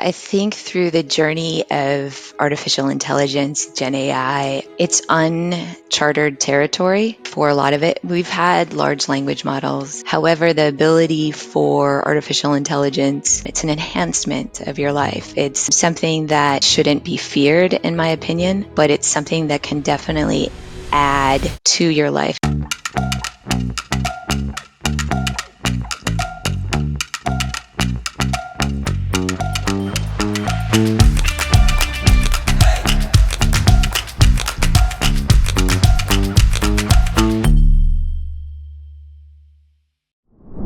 I think through the journey of artificial intelligence, Gen AI, it's uncharted territory for a lot of it. We've had large language models. However, the ability for artificial intelligence, it's an enhancement of your life. It's something that shouldn't be feared, in my opinion, but it's something that can definitely add to your life.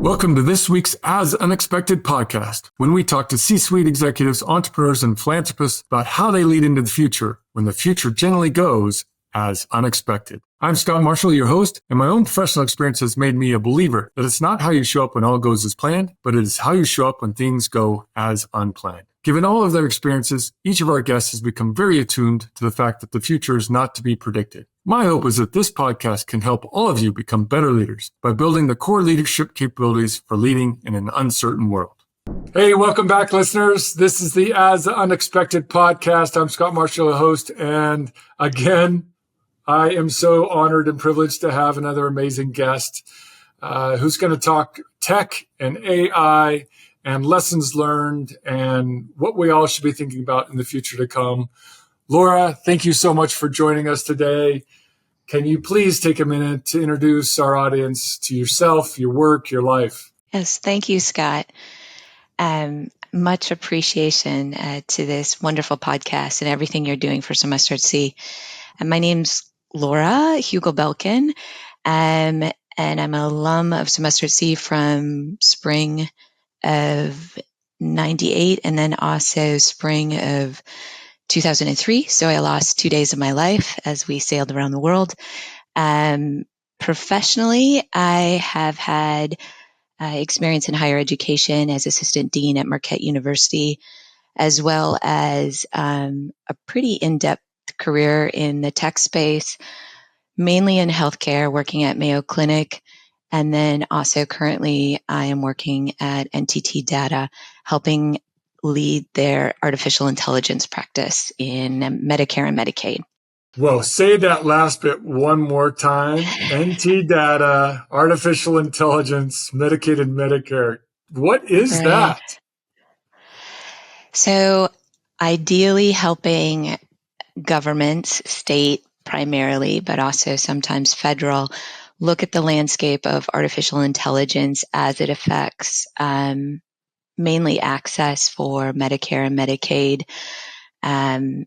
Welcome to this week's As Unexpected podcast, when we talk to C-suite executives, entrepreneurs, and philanthropists about how they lead into the future when the future generally goes as unexpected. I'm Scott Marshall, your host, and my own professional experience has made me a believer that it's not how you show up when all goes as planned, but it is how you show up when things go as unplanned. Given all of their experiences, each of our guests has become very attuned to the fact that the future is not to be predicted. My hope is that this podcast can help all of you become better leaders by building the core leadership capabilities for leading in an uncertain world. Hey, welcome back, listeners. This is the As Unexpected podcast. I'm Scott Marshall, the host, and again, I am so honored and privileged to have another amazing guest who's going to talk tech and AI and lessons learned and what we all should be thinking about in the future to come. Laura, thank you so much for joining us today. Can you please take a minute to introduce our audience to yourself, your work, your life? Yes, thank you, Scott. Much appreciation to this wonderful podcast and everything you're doing for Semester at Sea. And my name's Laura Hugill Belken, and I'm an alum of Semester at Sea from spring of 98 and then also spring of 2003. So I lost 2 days of my life as we sailed around the world. Professionally, I have had experience in higher education as assistant dean at Marquette University, as well as a pretty in-depth career in the tech space, mainly in healthcare, working at Mayo Clinic. And then also currently I am working at NTT Data, helping lead their artificial intelligence practice in Medicare and Medicaid. Well, say that last bit one more time. NT Data, artificial intelligence, Medicaid and Medicare. What is that? So ideally helping governments, state primarily, but also sometimes federal, look at the landscape of artificial intelligence as it affects mainly access for Medicare and Medicaid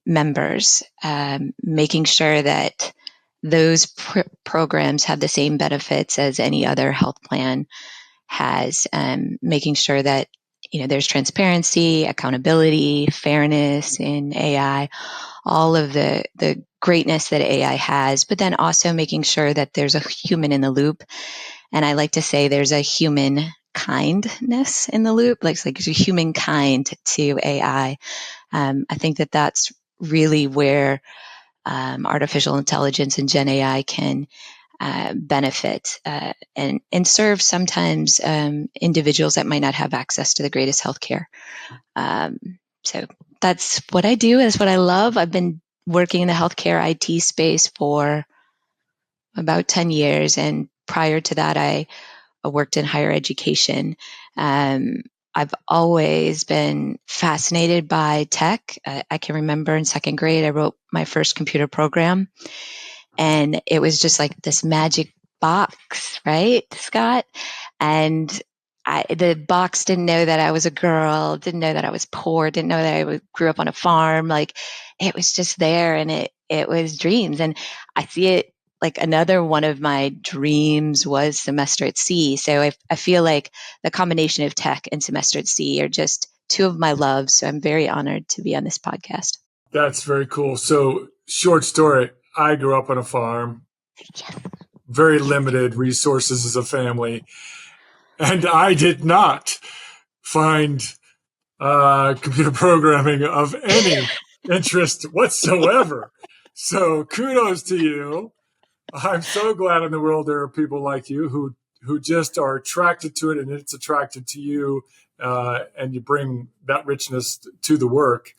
members, making sure that those programs have the same benefits as any other health plan has, making sure that there's transparency, accountability, fairness in AI, all of the greatness that AI has, but then also making sure that there's a human in the loop. And I like to say there's a human kindness in the loop, like there's a humankind to AI. I think that that's really where artificial intelligence and Gen AI can benefit and serve sometimes individuals that might not have access to the greatest healthcare. So that's what I do. That's what I love. I've been working in the healthcare IT space for about 10 years. And prior to that, I worked in higher education. I've always been fascinated by tech. I can remember in second grade, I wrote my first computer program, and it was just like this magic box, right, Scott? And the box didn't know that I was a girl, didn't know that I was poor, didn't know that I grew up on a farm. Like, it was just there, and it was dreams. And I see it like another one of my dreams was Semester at Sea. So I feel like the combination of tech and Semester at Sea are just two of my loves. So I'm very honored to be on this podcast. That's very cool. So, short story, I grew up on a farm, very limited resources as a family, and I did not find computer programming of any interest whatsoever. So kudos to you. I'm so glad in the world there are people like you who just are attracted to it, and it's attracted to you, and you bring that richness to the work.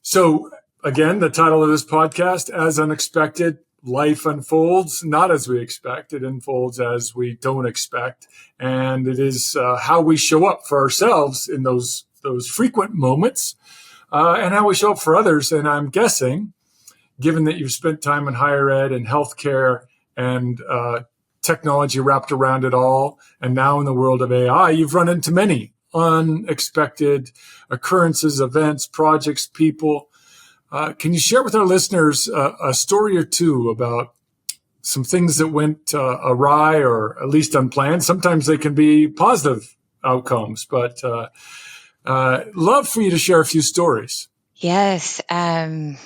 So again, the title of this podcast, As Unexpected, life unfolds not as we expect. It unfolds as we don't expect. And it is how we show up for ourselves in those frequent moments, and how we show up for others. And I'm guessing, given that you've spent time in higher ed and healthcare and technology wrapped around it all, and now in the world of AI, you've run into many unexpected occurrences, events, projects, people. Can you share with our listeners a story or two about some things that went awry or at least unplanned? Sometimes they can be positive outcomes, but love for you to share a few stories. Yes, there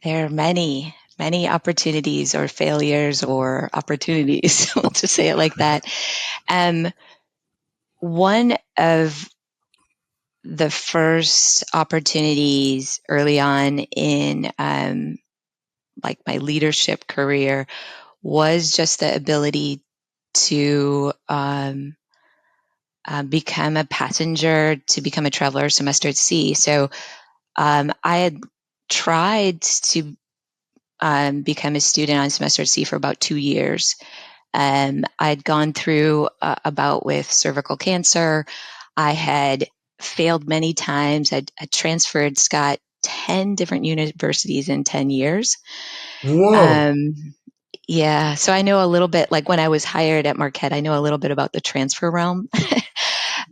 are many, many opportunities or failures or opportunities. We'll just say it like that. One of the first opportunities early on in like my leadership career was just the ability to become a passenger, to become a traveler semester at sea. So I had tried to become a student on semester at sea for about 2 years. I'd gone through a bout with cervical cancer. I had failed many times. I transferred Scott 10 different universities in 10 years. Whoa. Um, yeah, so I know a little bit, like when I was hired at Marquette, I know a little bit about the transfer realm.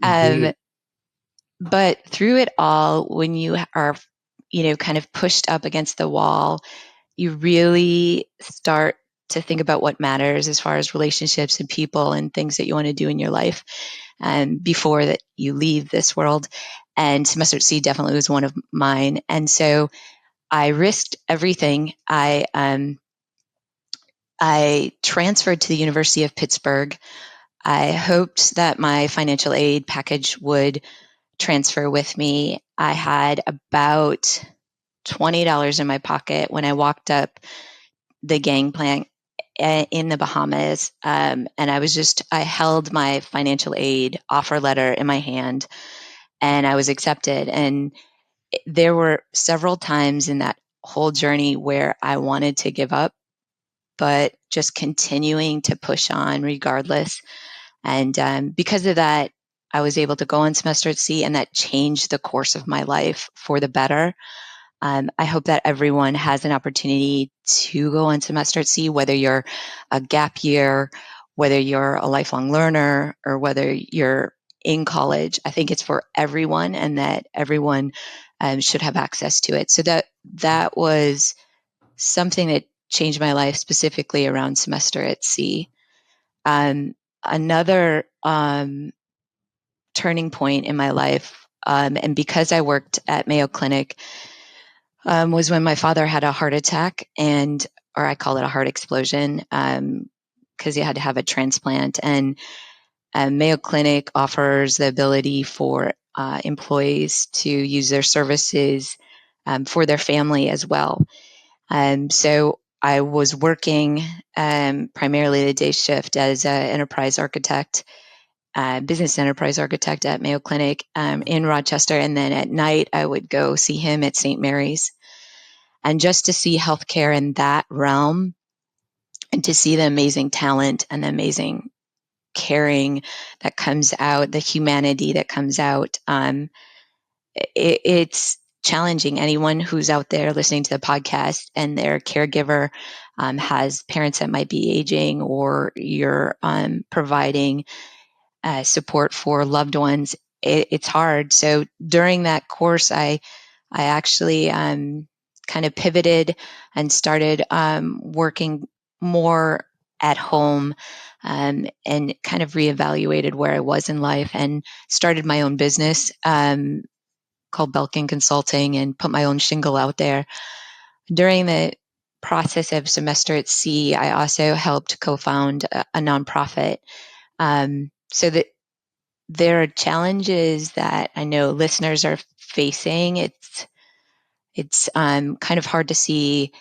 um, Indeed. but through it all, when you are, kind of pushed up against the wall, you really start to think about what matters as far as relationships and people and things that you want to do in your life before that you leave this world. And semester at sea definitely was one of mine. And so I risked everything. I transferred to the University of Pittsburgh. I hoped that my financial aid package would transfer with me. I had about $20 in my pocket when I walked up the gangplank in the Bahamas. And I held my financial aid offer letter in my hand, and I was accepted. And there were several times in that whole journey where I wanted to give up, but just continuing to push on regardless. And because of that, I was able to go on semester at sea, and that changed the course of my life for the better. I hope that everyone has an opportunity to go on semester at sea, whether you're a gap year, whether you're a lifelong learner, or whether you're in college. I think it's for everyone, and that everyone should have access to it. So that was something that changed my life, specifically around semester at sea. Another turning point in my life, and because I worked at Mayo Clinic, was when my father had a heart attack, or I call it a heart explosion, because he had to have a transplant. And Mayo Clinic offers the ability for employees to use their services for their family as well. So I was working primarily the day shift as an enterprise architect, business enterprise architect at Mayo Clinic in Rochester. And then at night, I would go see him at St. Mary's. And just to see healthcare in that realm, and to see the amazing talent and the amazing caring that comes out, the humanity that comes out, it's challenging. Anyone who's out there listening to the podcast and their caregiver has parents that might be aging, or you're providing support for loved ones, it's hard. So during that course, I actually kind of pivoted and started working more at home, and kind of reevaluated where I was in life, and started my own business called Belken Consulting, and put my own shingle out there. During the process of semester at sea, I also helped co-found a nonprofit, so that there are challenges that I know listeners are facing. It's kind of hard to see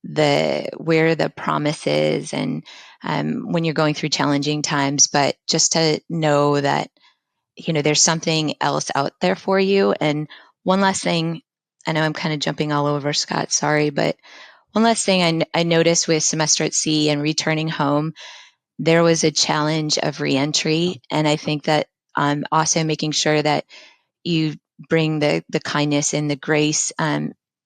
where the promise is, and when you're going through challenging times, but just to know that, there's something else out there for you. And one last thing, I know I'm kind of jumping all over, Scott, sorry, but one last thing I noticed with semester at sea and returning home, there was a challenge of reentry. And I think that also making sure that you bring the kindness and the grace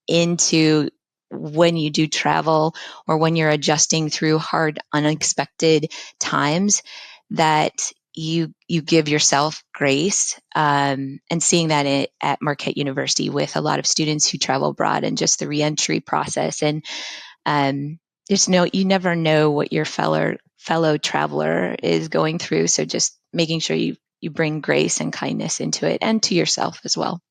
into when you do travel, or when you're adjusting through hard, unexpected times, that you give yourself grace, and seeing that at Marquette University with a lot of students who travel abroad, and just the reentry process. And just you never know what your fellow traveler is going through. So just making sure you bring grace and kindness into it, and to yourself as well.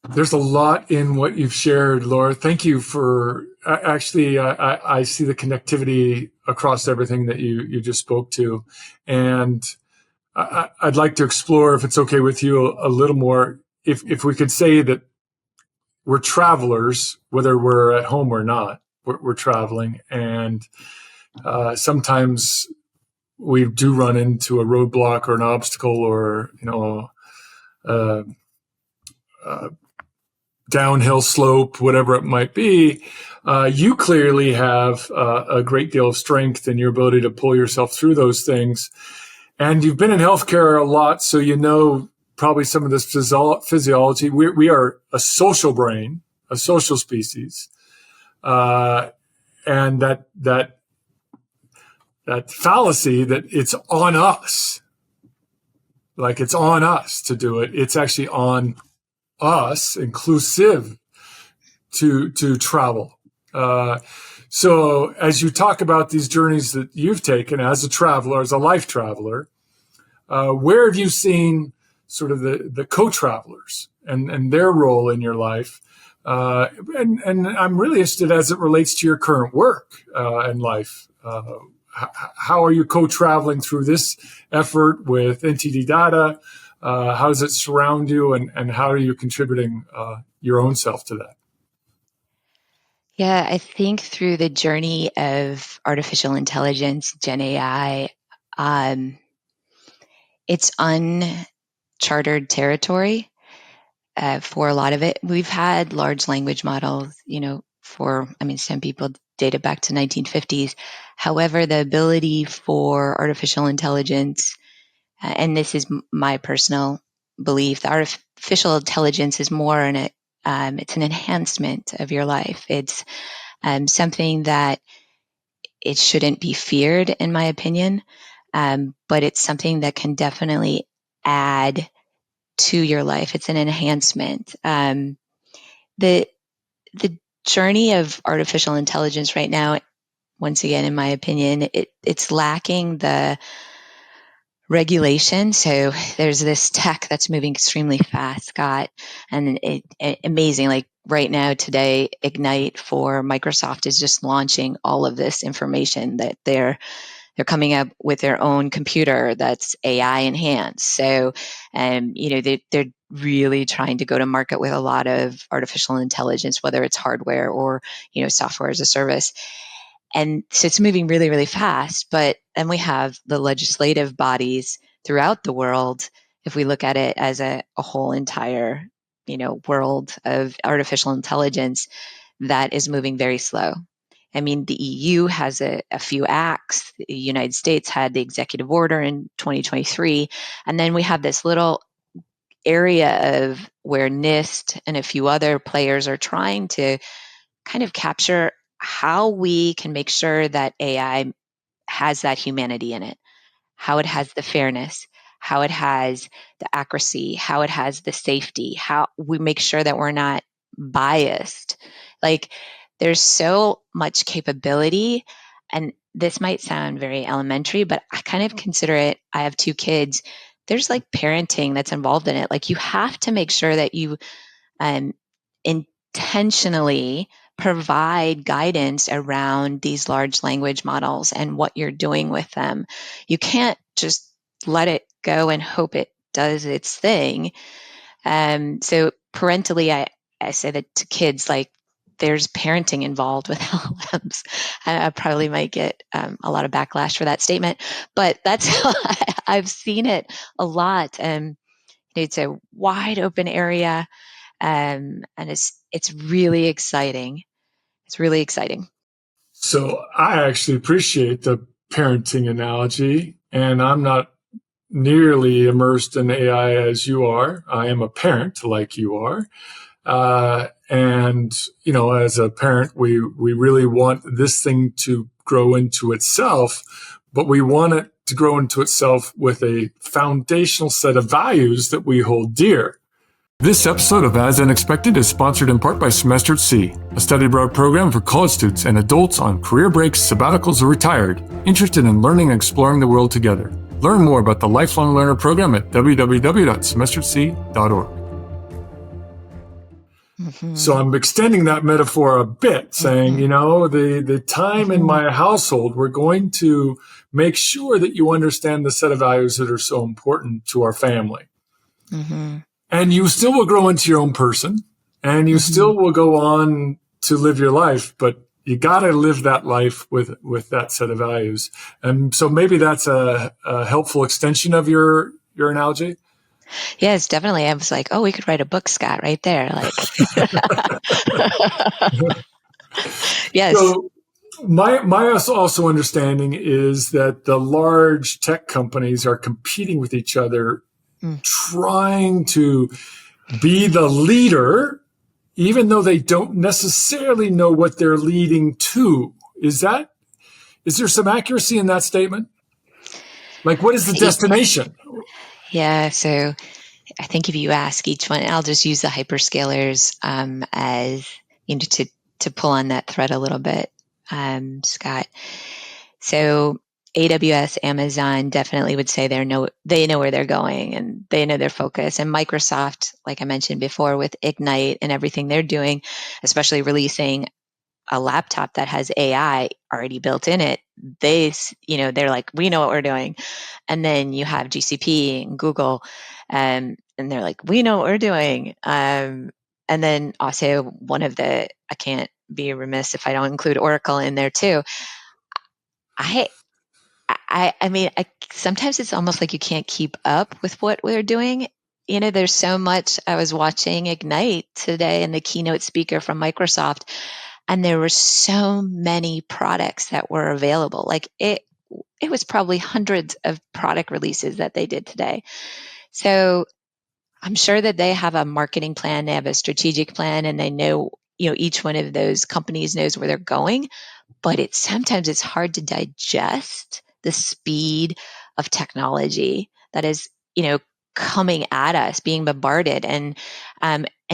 There's a lot in what you've shared, Laura. Thank you for actually, I see the connectivity across everything that you just spoke to. And I'd like to explore, if it's okay with you, a little more. If we could say that we're travelers, whether we're at home or not, we're traveling. And sometimes we do run into a roadblock or an obstacle, or, downhill slope, whatever it might be. You clearly have a great deal of strength in your ability to pull yourself through those things. And you've been in healthcare a lot, so you know probably some of this physiology. We are a social brain, a social species. And that fallacy that it's on us, like it's on us to do it. It's actually on us, inclusive, to travel. So as you talk about these journeys that you've taken as a traveler, as a life traveler, where have you seen sort of the co-travelers and their role in your life? And I'm really interested as it relates to your current work and life. How are you co-traveling through this effort with NTT data? How does it surround you, and how are you contributing your own self to that? Yeah, I think through the journey of artificial intelligence, Gen AI, it's uncharted territory for a lot of it. We've had large language models, some people date it back to 1950s. However, the ability for artificial intelligence, and this is my personal belief, the artificial intelligence is more it's an enhancement of your life. It's something that it shouldn't be feared, in my opinion, but it's something that can definitely add to your life. It's an enhancement. The the journey of artificial intelligence right now, once again, in my opinion, it's lacking the regulation. So there's this tech that's moving extremely fast, Scott, and amazing. Like right now, today, Ignite for Microsoft is just launching all of this information that they're coming up with their own computer that's AI enhanced. So, they're really trying to go to market with a lot of artificial intelligence, whether it's hardware or, software as a service. And so it's moving really, really fast. But then we have the legislative bodies throughout the world. If we look at it as a whole entire, world of artificial intelligence, that is moving very slow. I mean, the EU has a few acts. The United States had the executive order in 2023. And then we have this little area of where NIST and a few other players are trying to kind of capture how we can make sure that AI has that humanity in it, how it has the fairness, how it has the accuracy, how it has the safety, how we make sure that we're not biased. Like, there's so much capability. And this might sound very elementary, but I kind of consider it, I have two kids. There's like parenting that's involved in it. Like, you have to make sure that you um, intentionally provide guidance around these large language models and what you're doing with them. You can't just let it go and hope it does its thing. So parentally, I say that to kids, like, there's parenting involved with LLMs. I probably might get a lot of backlash for that statement, but that's how I've seen it a lot. It's a wide open area, and it's really exciting. It's really exciting. So I actually appreciate the parenting analogy, and I'm not nearly immersed in AI as you are. I am a parent like you are. And, as a parent, we really want this thing to grow into itself, but we want it to grow into itself with a foundational set of values that we hold dear. This episode of As Unexpected is sponsored in part by Semester at Sea, a study abroad program for college students and adults on career breaks, sabbaticals, or retired, interested in learning and exploring the world together. Learn more about the Lifelong Learner program at www.semesteratSea.org. Mm-hmm. So I'm extending that metaphor a bit, saying, the time in my household, we're going to make sure that you understand the set of values that are so important to our family. Mm-hmm. And you still will grow into your own person, and you still will go on to live your life, but you got to live that life with that set of values. And so maybe that's a helpful extension of your analogy. Yes, definitely. I was like, oh, we could write a book, Scott, right there. Like, yes. So my also understanding is that the large tech companies are competing with each other, trying to be the leader, even though they don't necessarily know what they're leading to. Is there some accuracy in that statement? Like, what is the destination? Yeah. So I think if you ask each one, I'll just use the hyperscalers as to pull on that thread a little bit, Scott. So AWS, Amazon definitely would say they know where they're going and they know their focus. And Microsoft, like I mentioned before, with Ignite and everything they're doing, especially releasing a laptop that has AI already built in it, they're like, we know what we're doing. And then you have GCP and Google, and they're like, we know what we're doing. And then also I can't be remiss if I don't include Oracle in there too. I mean, sometimes it's almost like you can't keep up with what we're doing. There's so much. I was watching Ignite today and the keynote speaker from Microsoft, and there were so many products that were available. Like it was probably hundreds of product releases that they did today. So I'm sure that they have a marketing plan, they have a strategic plan, and they know, each one of those companies knows where they're going. But sometimes it's hard to digest the speed of technology that is, coming at us, being bombarded, and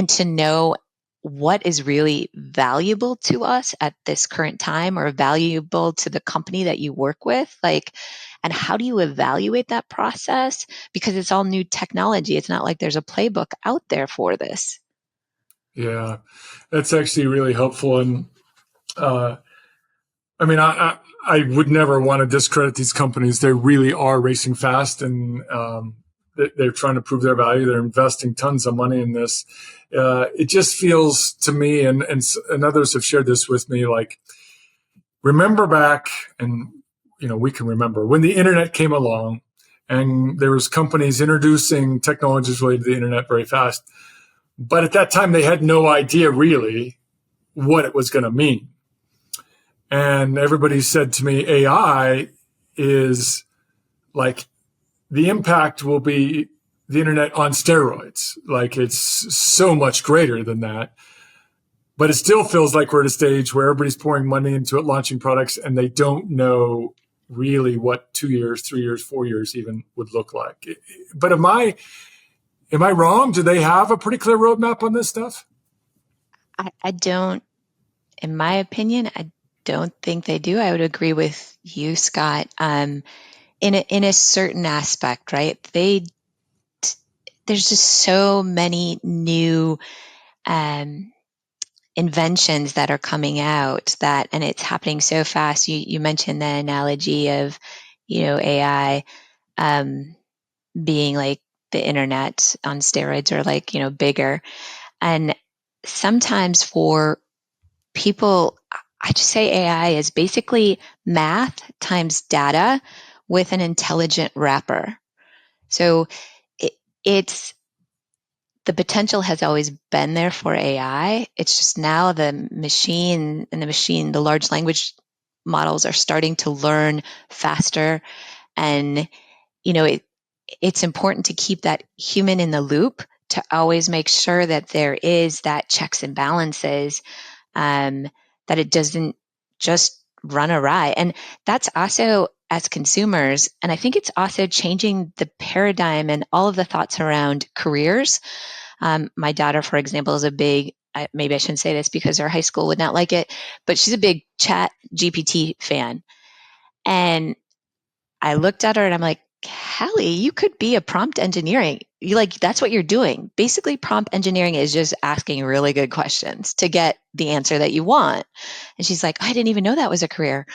to know what is really valuable to us at this current time or valuable to the company that you work with, and how do you evaluate that process? Because it's all new technology. It's not like there's a playbook out there for this. Yeah, that's actually really helpful. And I mean, I would never want to discredit these companies. They really are racing fast, and they're trying to prove their value. They're investing tons of money in this. It just feels to me, and others have shared this with me, like, remember back, and we can remember when the internet came along, and there was companies introducing technologies related to the internet very fast. But at that time, they had no idea really what it was going to mean. And everybody said to me, AI is like, the impact will be the internet on steroids. Like, it's so much greater than that. But it still feels like we're at a stage where everybody's pouring money into it, launching products, and they don't know really what 2 years, 3 years, 4 years even would look like. But am I wrong? Do they have a pretty clear roadmap on this stuff? I don't, in my opinion, I don't think they do. I would agree with you, Scott. In a certain aspect, right? There's just so many new inventions that are coming out and it's happening so fast. You mentioned the analogy of, AI being like the internet on steroids, or like, bigger. And sometimes for I just say AI is basically math times data with an intelligent wrapper. So it's the potential has always been there for AI. It's just now the large language models are starting to learn faster. And, it's important to keep that human in the loop to always make sure that there is that checks and balances, that it doesn't just run awry. And that's also as consumers. And I think it's also changing the paradigm and all of the thoughts around careers. My daughter, for example, is a big, maybe I shouldn't say this because her high school would not like it, but she's a big Chat GPT fan. And I looked at her and I'm like, Hallie, you could be a prompt engineering. That's what you're doing. Basically, prompt engineering is just asking really good questions to get the answer that you want. And she's like, I didn't even know that was a career.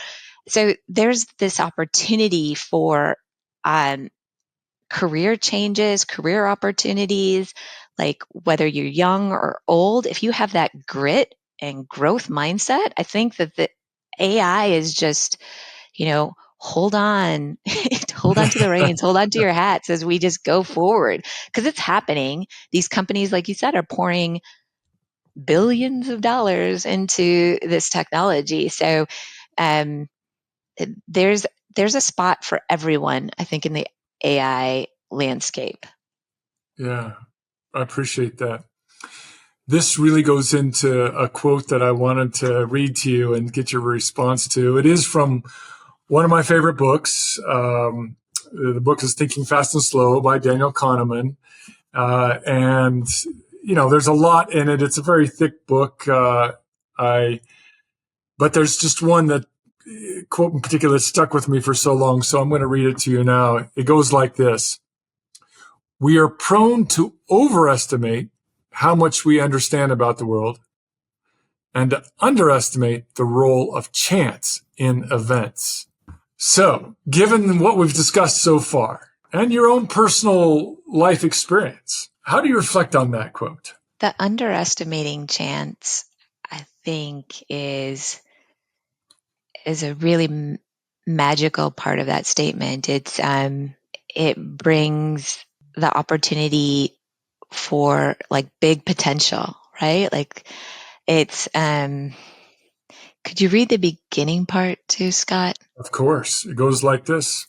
So there's this opportunity for career changes, career opportunities, like whether you're young or old. If you have that grit and growth mindset, I think that the AI is just, hold on, hold on to the reins, hold on to your hats as we just go forward, because it's happening. These companies, like you said, are pouring billions of dollars into this technology. So um, there's a spot for everyone, I think, in the AI landscape. Yeah, I appreciate that. This really goes into a quote that I wanted to read to you and get your response to. It is from one of my favorite books. The book is Thinking Fast and Slow by Daniel Kahneman. And, there's a lot in it. It's a very thick book. But there's just one that quote in particular stuck with me for so long. So I'm going to read it to you now. It goes like this. We are prone to overestimate how much we understand about the world and to underestimate the role of chance in events. So, given what we've discussed so far and your own personal life experience, how do you reflect on that quote? The underestimating chance, I think, is a really magical part of that statement. It brings the opportunity for big potential, right? It's could you read the beginning part too, Scott? Of course. It goes like this.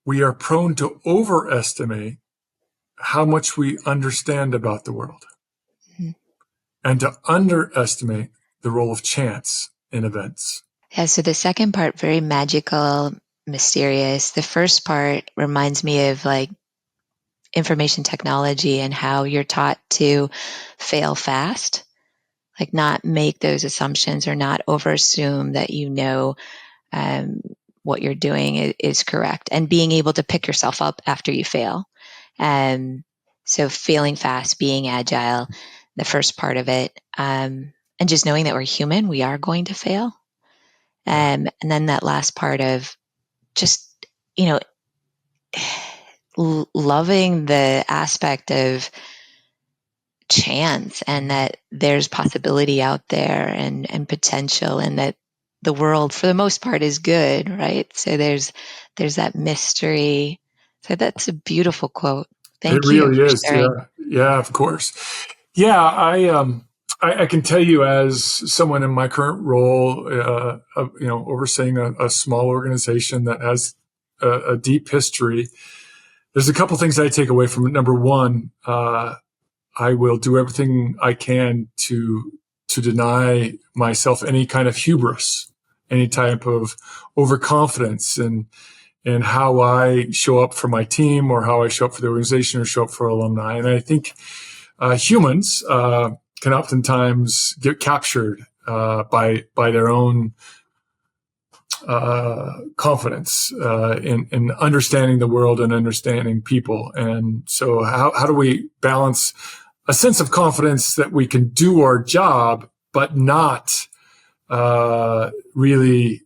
We are prone to overestimate how much we understand about the world and to underestimate the role of chance in events. Yeah, so the second part, very magical, mysterious. The first part reminds me of information technology and how you're taught to fail fast, not make those assumptions or not overassume that what you're doing is correct, and being able to pick yourself up after you fail. So failing fast, being agile, the first part of it, and just knowing that we're human, we are going to fail. And then that last part of just, loving the aspect of chance and that there's possibility out there and potential, and that the world for the most part is good, right? So there's that mystery. So that's a beautiful quote. Thank you really for is. sharing. Yeah, of course. Yeah, I can tell you as someone in my current role, overseeing a small organization that has a deep history, there's a couple things I take away from it. Number one, I will do everything I can to deny myself any kind of hubris, any type of overconfidence and how I show up for my team or how I show up for the organization or show up for alumni. And I think humans can oftentimes get captured by their own confidence in understanding the world and understanding people. And so how do we balance a sense of confidence that we can do our job, but not really,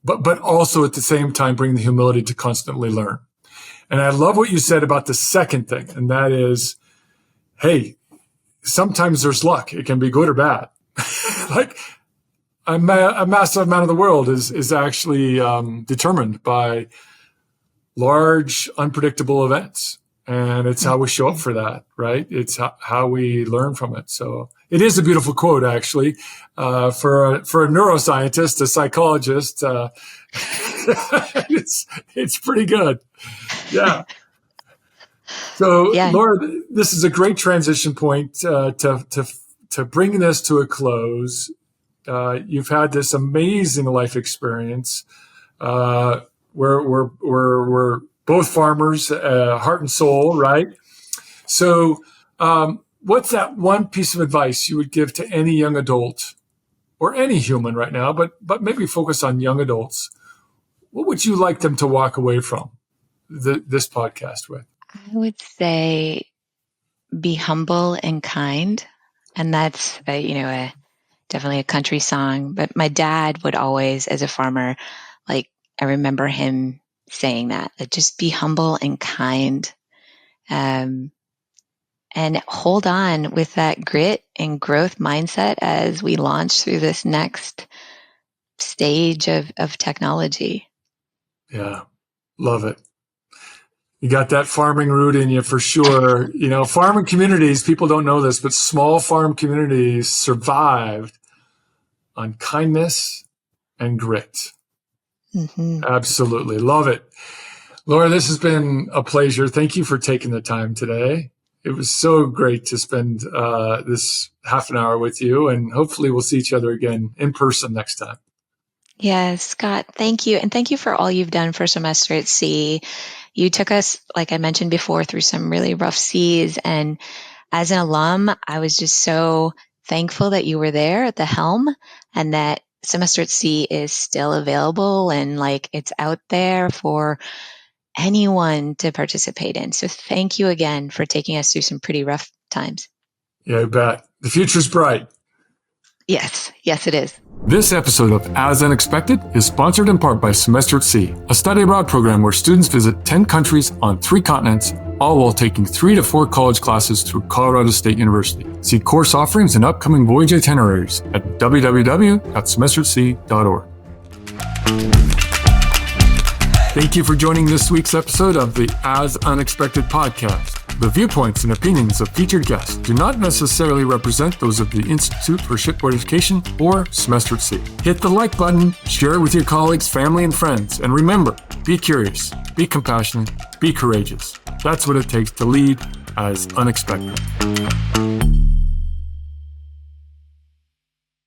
but also at the same time bring the humility to constantly learn. And I love what you said about the second thing, and that is, hey, sometimes there's luck. It can be good or bad. like a massive amount of the world is actually determined by large, unpredictable events. And it's how we show up for that, right? It's how we learn from it. So it is a beautiful quote, actually, for a neuroscientist, a psychologist. It's pretty good. Yeah. So, Yeah. Laura, this is a great transition point to bring this to a close. You've had this amazing life experience. We're both farmers, heart and soul, right? So, what's that one piece of advice you would give to any young adult or any human right now, but maybe focus on young adults? What would you like them to walk away from this podcast with? I would say be humble and kind. And that's, definitely a country song. But my dad would always, as a farmer, I remember him saying that just be humble and kind, and hold on with that grit and growth mindset as we launch through this next stage of technology. Yeah, love it. You got that farming root in you for sure. Farming communities, people don't know this, but small farm communities survived on kindness and grit. Mm-hmm. Absolutely. Love it. Laura, this has been a pleasure. Thank you for taking the time today. It was so great to spend this half an hour with you, and hopefully we'll see each other again in person next time. Yes, Scott, thank you. And thank you for all you've done for Semester at Sea. You took us, like I mentioned before, through some really rough seas. And as an alum, I was just so thankful that you were there at the helm and that Semester at Sea is still available and it's out there for anyone to participate in. So thank you again for taking us through some pretty rough times. Yeah, I bet. The future's bright. Yes, it is. This episode of As Unexpected is sponsored in part by Semester at Sea, a study abroad program where students visit 10 countries on 3 continents, all while taking 3 to 4 college classes through Colorado State University. See course offerings and upcoming voyage itineraries at www.semesteratsea.org. Thank you for joining this week's episode of the As Unexpected podcast. The viewpoints and opinions of featured guests do not necessarily represent those of the Institute for Shipboard Education or Semester at Sea. Hit the like button, share it with your colleagues, family, and friends, and remember, be curious, be compassionate, be courageous. That's what it takes to lead as unexpected.